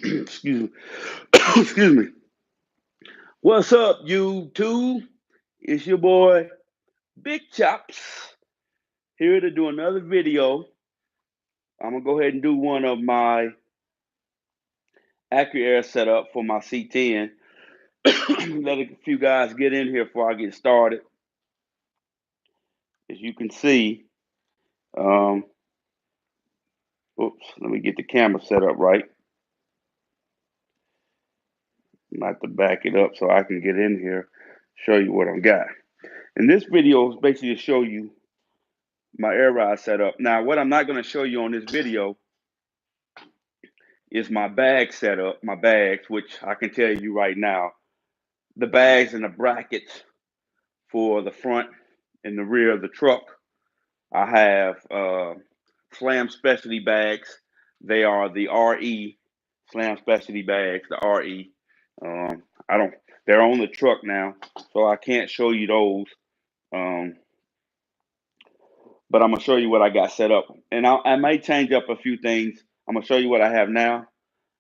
Excuse me. Excuse me. What's up, YouTube? It's your boy, Big Chops, here to do another video. I'm going to go ahead and do one of my Accuair setup for my C10. Let a few guys get in here before I get started. As you can see, oops, let me get the camera set up right. I'm going to have to back it up so I can get in here, show you what I've got. And this video is basically to show you my air ride setup. Now, what I'm not going to show you on this video is my bag setup, my bags, which I can tell you right now, the bags and the brackets for the front and the rear of the truck. I have Slam Specialty bags. They are the RE Slam Specialty bags, the RE. I don't. They're on the truck now, so I can't show you those. But I'm gonna show you what I got set up, and I may change up a few things. I'm gonna show you what I have now,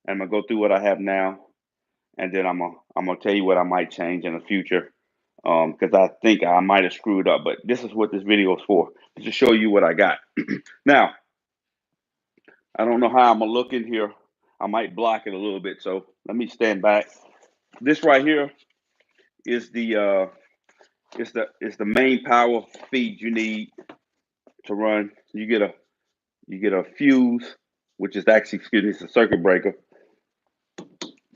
and I'm gonna go through what I have now, and then I'm gonna tell you what I might change in the future, because I think I might have screwed up. But this is what this video is for, to show you what I got. Now, I don't know how I'm gonna look in here. I might block it a little bit, so let me stand back. This right here is the main power feed you need to run. You get a fuse, which is actually, excuse me, it's a circuit breaker.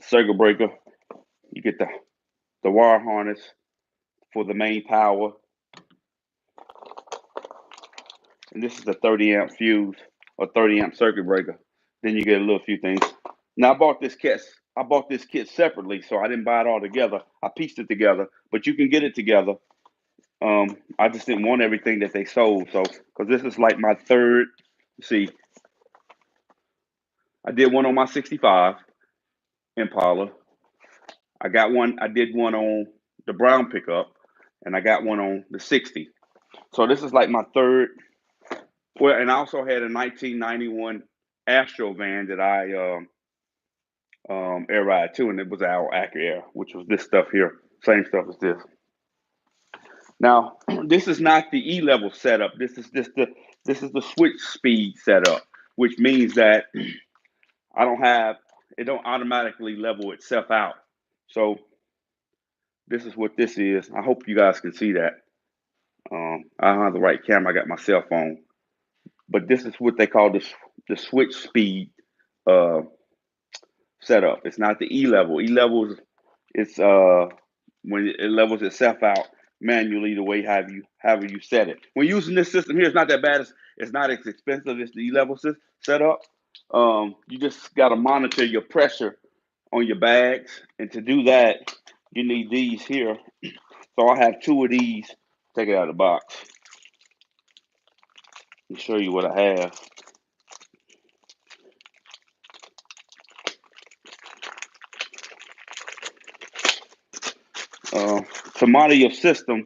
Circuit breaker. You get the wire harness for the main power, and this is a 30 amp fuse or 30 amp circuit breaker. Then you get a little few things. Now I bought this kit separately, so I didn't buy it all together. I pieced it together, but you can get it together. I just didn't want everything that they sold, so because this is like my third. See, I did one on my 65 Impala. I did one on the brown pickup, and I got one on the 60. So this is like my third. Well, and I also had a 1991 Astro van that I air ride too, and it was our Accuair, which was this stuff here, same stuff as this. Now, this is not the E level setup. This is the switch speed setup, which means that it don't automatically level itself out. So this is what this is. I hope you guys can see that. I don't have the right camera. I got my cell phone, but this is what they call the switch speed setup. It's not the E level. E level is when it levels itself out manually the way however you set it. When using this system here, it's not that bad. It's not as expensive as the E level setup. You just got to monitor your pressure on your bags, and to do that, you need these here. So I have two of these. Take it out of the box and show you what I have. To monitor your system,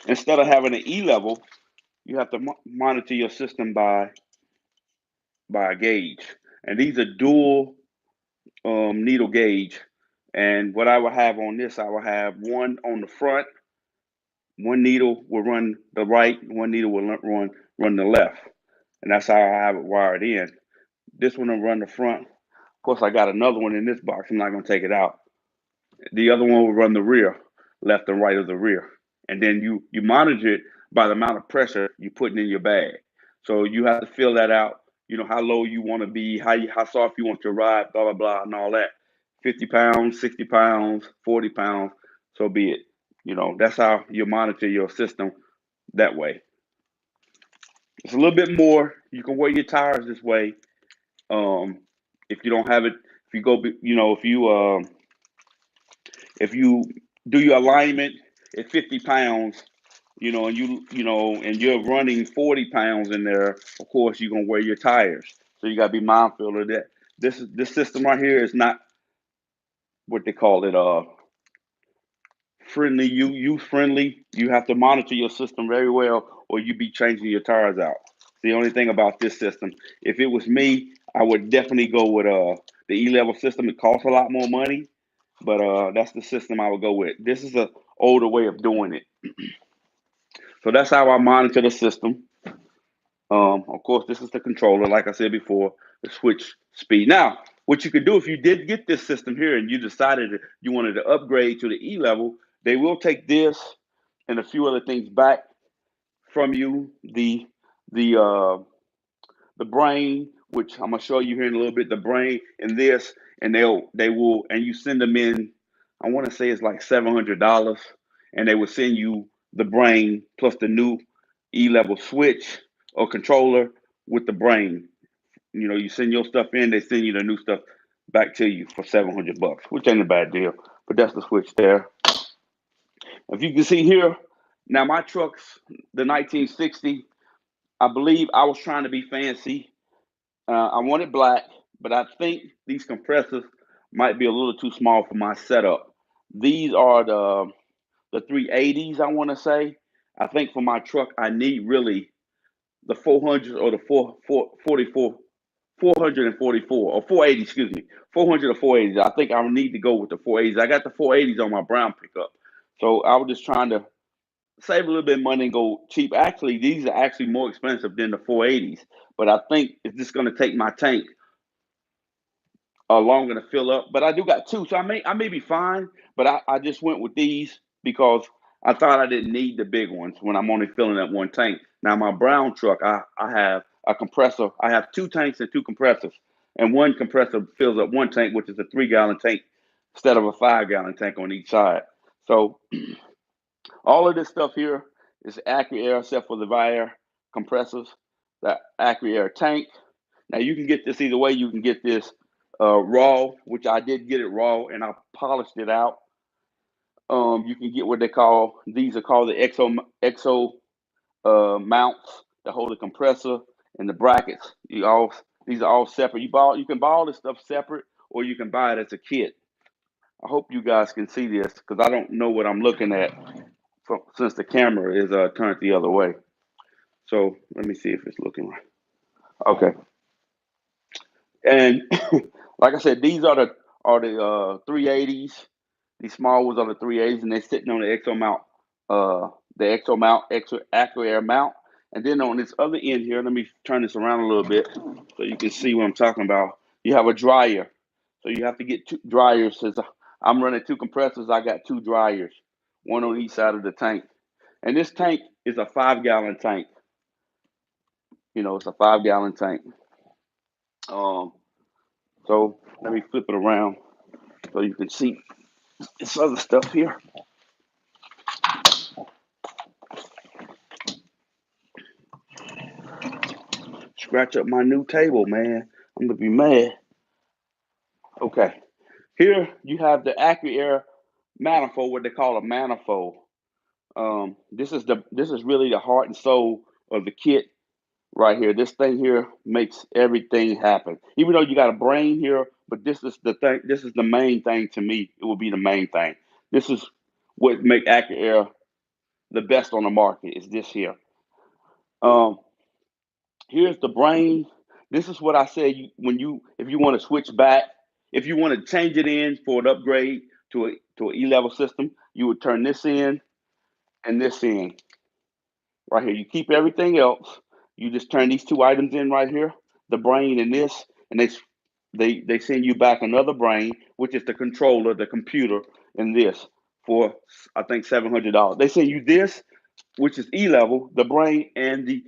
instead of having an E level, you have to monitor your system by a gauge. And these are dual needle gauge. And what I will have on this, I will have one on the front. One needle will run the right, one needle will run the left. And that's how I have it wired in. This one will run the front. Of course, I got another one in this box. I'm not going to take it out. The other one will run the rear, left and right of the rear. And then you monitor it by the amount of pressure you're putting in your bag. So you have to fill that out. You know how low you want to be, how soft you want to ride, blah blah blah, and all that. 50 pounds, 60 pounds, 40 pounds. So be it. You know, that's how you monitor your system that way. It's a little bit more. You can weigh your tires this way. If you don't have it, if you go, you know, if you do your alignment at 50 pounds, you know, and you're running 40 pounds in there, of course you're gonna wear your tires. So you gotta be mindful of that. This system right here is not what they call it, friendly, use friendly. You have to monitor your system very well, or you be changing your tires out. The only thing about this system, if it was me, I would definitely go with the E-level system. It costs a lot more money, but that's the system I would go with. This is an older way of doing it. So that's how I monitor the system. Of course, this is the controller, like I said before, the switch speed. Now, what you could do if you did get this system here and you decided that you wanted to upgrade to the E level, they will take this and a few other things back from you. The brain, which I'm gonna show you here in a little bit, the brain and this, and they will, and you send them in. I want to say it's like $700, and they will send you the brain plus the new E-level switch or controller with the brain. You know, you send your stuff in, they send you the new stuff back to you for $700, which ain't a bad deal. But that's the switch there. If you can see here, now my truck's the 1960. I believe I was trying to be fancy. I wanted black, but I think these compressors might be a little too small for my setup. These are the 380s, I want to say. I think for my truck, I need really the 400 or the 444 or 480, excuse me, 400 or 480s. I think I need to go with the 480s. I got the 480s on my brown pickup. So I was just trying to save a little bit of money and go cheap. Actually, these are actually more expensive than the 480s, but I think it's just going to take my tank longer to fill up. But I do got two, so I may be fine. But I just went with these because I thought I didn't need the big ones when I'm only filling up one tank. Now my brown truck, I have a compressor. I have two tanks and two compressors, and one compressor fills up one tank, which is a 3-gallon tank instead of a 5-gallon tank on each side. So all of this stuff here is Accuair, except for the Accuair compressors, the Accuair tank. Now you can get this either way. You can get this raw, which I did get it raw, and I polished it out. You can get what they call, these are called the exo mounts that hold the compressor and the brackets. These are all separate. You can buy all this stuff separate, or you can buy it as a kit. I hope you guys can see this because I don't know what I'm looking at since the camera is turned the other way. So let me see if it's looking right. Okay. And like I said, these are the 380s. These small ones are the 380s, and they're sitting on the exo mount, Accuair mount. And then on this other end here, let me turn this around a little bit so you can see what I'm talking about. You have a dryer, so you have to get two dryers. Since I'm running two compressors, I got two dryers, one on each side of the tank. And this tank is a 5-gallon tank. You know, it's a 5-gallon tank. So let me flip it around so you can see this other stuff here. Scratch up my new table, man. I'm gonna be mad. Okay. Here you have the Acme manifold, what they call a manifold. This is really the heart and soul of the kit right here. This thing here makes everything happen. Even though you got a brain here, but this is the thing. This is the main thing to me. It will be the main thing. This is what make Accuair the best on the market. Is this here? Um, Here's the brain. This is what I said. If you want to switch back, if you want to change it in for an upgrade to an E-level system, you would turn this in and this in right here. You keep everything else. You just turn these two items in right here, the brain and this, and they send you back another brain, which is the controller, the computer, and this for I think $700. They send you this, which is E-level, the brain, and the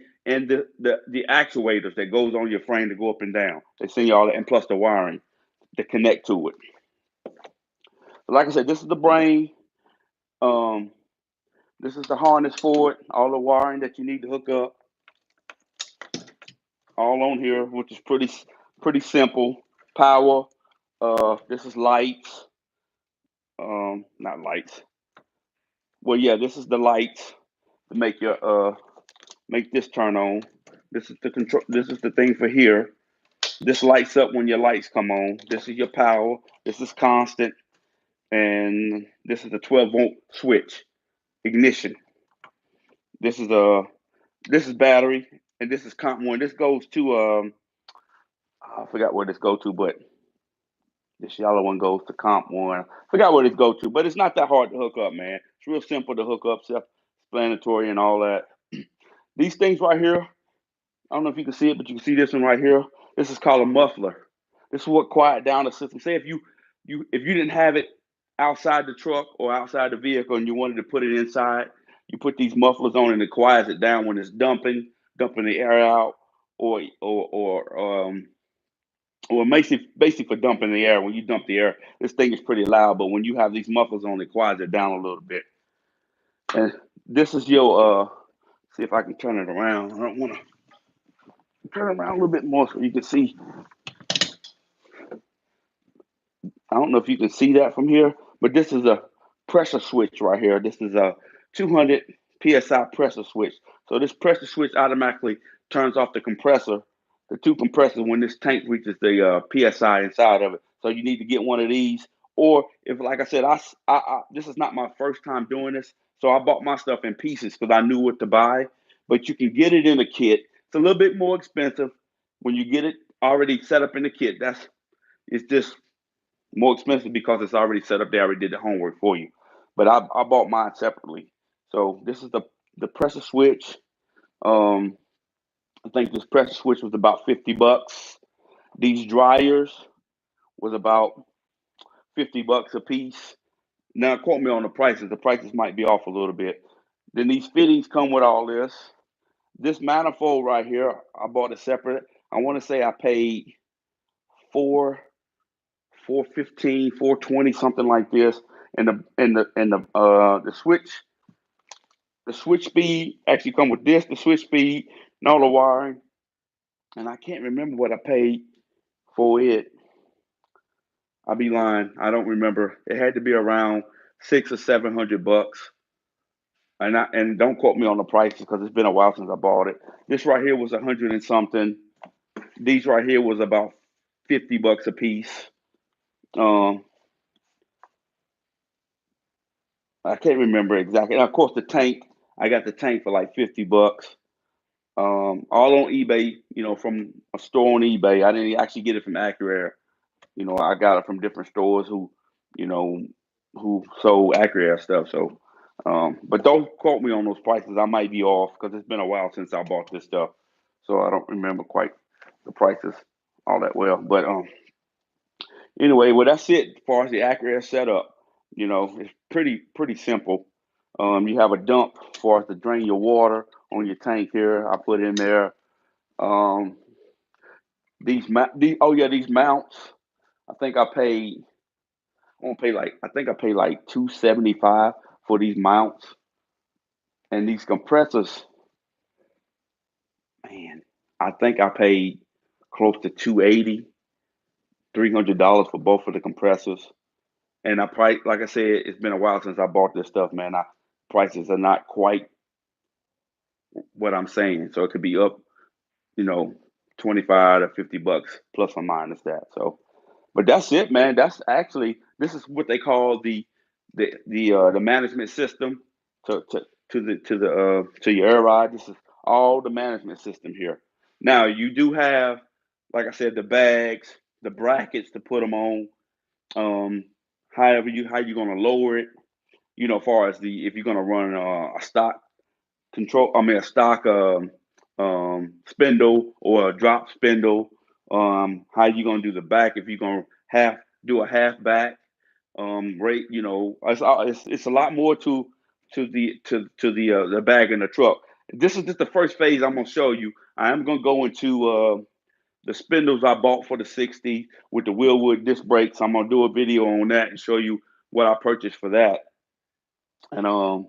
actuators that goes on your frame to go up and down. They send you all that, and plus the wiring to connect to it. Like I said, this is the brain. Um, this is the harness for it. All the wiring that you need to hook up, all on here, which is pretty simple. Power. This is lights. Not lights. Well, yeah, this is the lights to make this turn on. This is the control. This is the thing for here. This lights up when your lights come on. This is your power. This is constant, and this is the 12-volt switch ignition. This is battery, and this is comp one. This goes to I forgot where this go to, but This yellow one goes to comp one. Forgot what it go to, but it's not that hard to hook up, man. It's real simple to hook up, self-explanatory and all that. These things right here, I don't know if you can see it, but you can see this one right here. This is called a muffler. This is what quiet down the system. Say if you didn't have it outside the truck or outside the vehicle and you wanted to put it inside, you put these mufflers on and it quiets it down when it's dumping the air out, or or or um or basically for dumping the air. When you dump the air, this thing is pretty loud, but when you have these mufflers on, it quiets it down a little bit. And this is your see if I can turn it around. I don't want to turn it around a little bit more so you can see. I don't know if you can see that from here, but this is a pressure switch right here. This is a 200 psi pressure switch. So this pressure switch automatically turns off the compressor, the two compressors, when this tank reaches the psi inside of it. So you need to get one of these, or if, like I said, this is not my first time doing this, so I bought my stuff in pieces because I knew what to buy. But you can get it in a kit. It's a little bit more expensive when you get it already set up in the kit. It's just more expensive because it's already set up. They already did the homework for you. But I bought mine separately. So this is the pressure switch. Um, I think this pressure switch was about $50. These dryers was about $50 a piece. Now quote me on the prices. The prices might be off a little bit. Then these fittings come with all this. This manifold right here, I bought it separate. I want to say I paid four 415, 420, something like this. And the switch speed actually come with this, the switch speed, and all the wiring. And I can't remember what I paid for it. I'll be lying. I don't remember. It had to be around $600 or $700. And don't quote me on the prices because it's been a while since I bought it. This right here was 100 and something. These right here was about $50 a piece. Um, I can't remember exactly. And of course, the tank. I got the tank for like $50. All on eBay. From a store on eBay. I didn't actually get it from Accuair. I got it from different stores you know, who sold Accuair stuff. So, but don't quote me on those prices. I might be off because it's been a while since I bought this stuff, so I don't remember quite the prices all that well. But anyway, well, that's it as far as the Accuair setup. It's pretty simple. You have a dump for us to drain your water on your tank here. I put in there. Um, these mounts. I think I paid. I won't pay like. I think I paid like 275 for these mounts, and these compressors. Man, I think I paid close to 280, $300 for both of the compressors. And I price, like I said, it's been a while since I bought this stuff, man. Prices are not quite what I'm saying, so it could be up, you know, 25 to $50 plus or minus that. So, but that's it, man. That's actually this is what they call the management system to your air ride. This is all the management system here. Now you do have, like I said, the bags, the brackets to put them on. Um, how you gonna lower it? As far as the if you're gonna run a stock control, I mean a stock spindle or a drop spindle. How you gonna do the back if you're gonna do a half back rate? It's a lot more to the bag in the truck. This is just the first phase I'm gonna show you. I am gonna go into the spindles I bought for the 60 with the Wheelwood disc brakes. I'm gonna do a video on that and show you what I purchased for that, and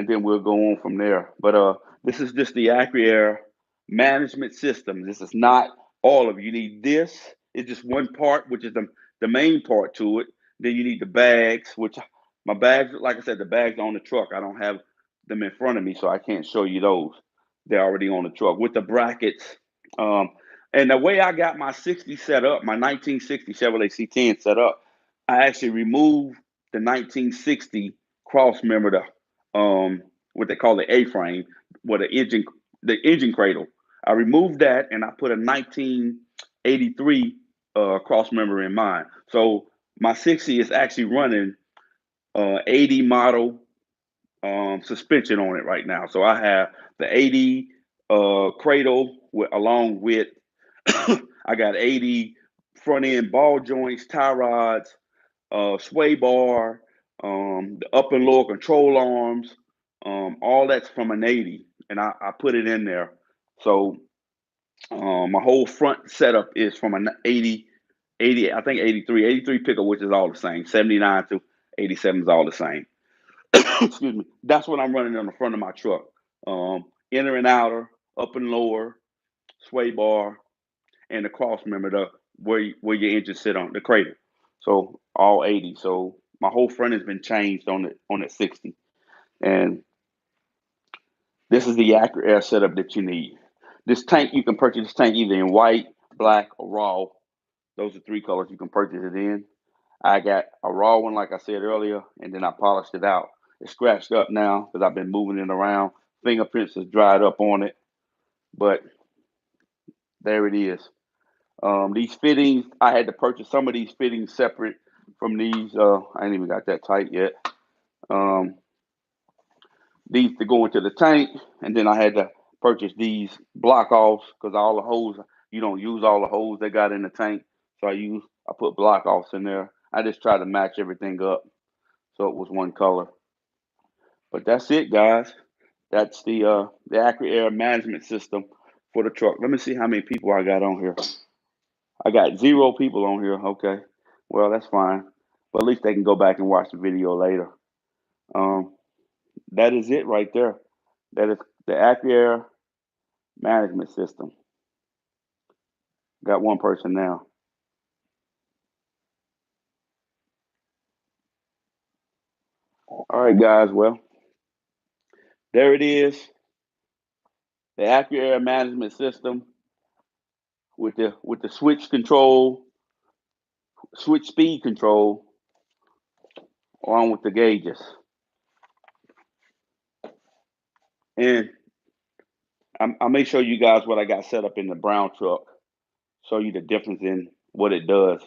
then we'll go on from there. But this is just the Accuair management system. This is not all of it. You need this. It's just one part, which is the main part to it. Then you need the bags, which my bags, like I said, the bags are on the truck. I don't have them in front of me, so I can't show you those. They're already on the truck with the brackets. Um, and the way I got my 60 set up, my 1960 Chevrolet C10 set up, I actually removed the 1960 cross member, what they call the A-frame, with the engine cradle. I removed that and I put a 1983 cross member in mind. So my 60 is actually running 80 model suspension on it right now. So I have the 80 cradle along with I got 80 front end ball joints, tie rods, sway bar, the up and lower control arms, all that's from an 80, and I put it in there. So my whole front setup is from an 80, I think 83 pickup, which is all the same. 79 to 87 is all the same. Excuse me. That's what I'm running on the front of my truck. Inner and outer, up and lower, sway bar, and the cross member, where your engine sit on the cradle. So all 80. So my whole front has been changed on the 60. And this is the Accuair setup that you need. This tank, you can purchase this tank either in white, black, or raw. Those are three colors you can purchase it in. I got a raw one, like I said earlier, and then I polished it out. It's scratched up now because I've been moving it around. Fingerprints has dried up on it, but there it is. These fittings, I had to purchase some of these fittings separate from these. I ain't even got that tight yet. Um, these to go into the tank, and then I had to purchase these block offs because all the holes, you don't use all the holes they got in the tank. So I put block offs in there. I just tried to match everything up so it was one color. But that's it, guys. That's the Accuair management system for the truck. Let me see how many people I got on here. I got 0 people on here. Okay, well that's fine. But at least they can go back and watch the video later. Um, that is it right there. That is the Accuair management system. Got one person now. All right, guys. Well, there it is. The Accuair management system with the switch control, switch speed control, along with the gauges. And I'll make show you guys what I got set up in the brown truck. Show you the difference in what it does.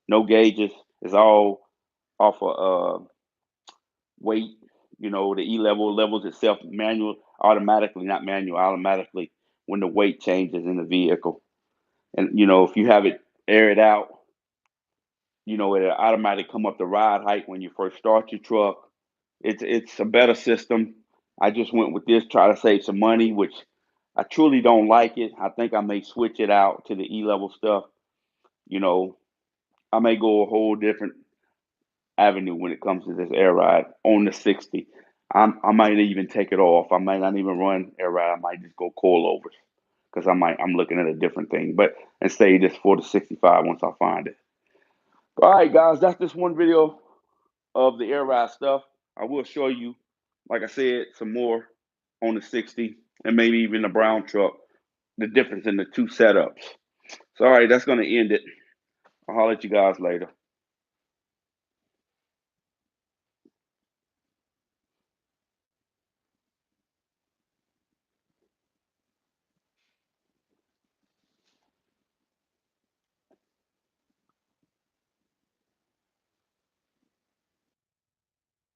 No gauges. It's all off of weight. You know, the E-level levels itself manual, automatically, not manual, automatically when the weight changes in the vehicle. And, you know, if you have it air it out, you know, it'll automatically come up the ride height when you first start your truck. It's a better system. I just went with this, try to save some money, which I truly don't like it. I think I may switch it out to the E-level stuff. You know, I may go a whole different avenue when it comes to this air ride on the 60. I might even take it off. I might not even run air ride. I might just go coilovers because I'm looking at a different thing. But and say this for the 65 once I find it. All right, guys, that's this one video of the air ride stuff. I will show you, like I said, some more on the 60 and maybe even the brown truck, the difference in the two setups. So, all right, that's going to end it. I'll holler at you guys later.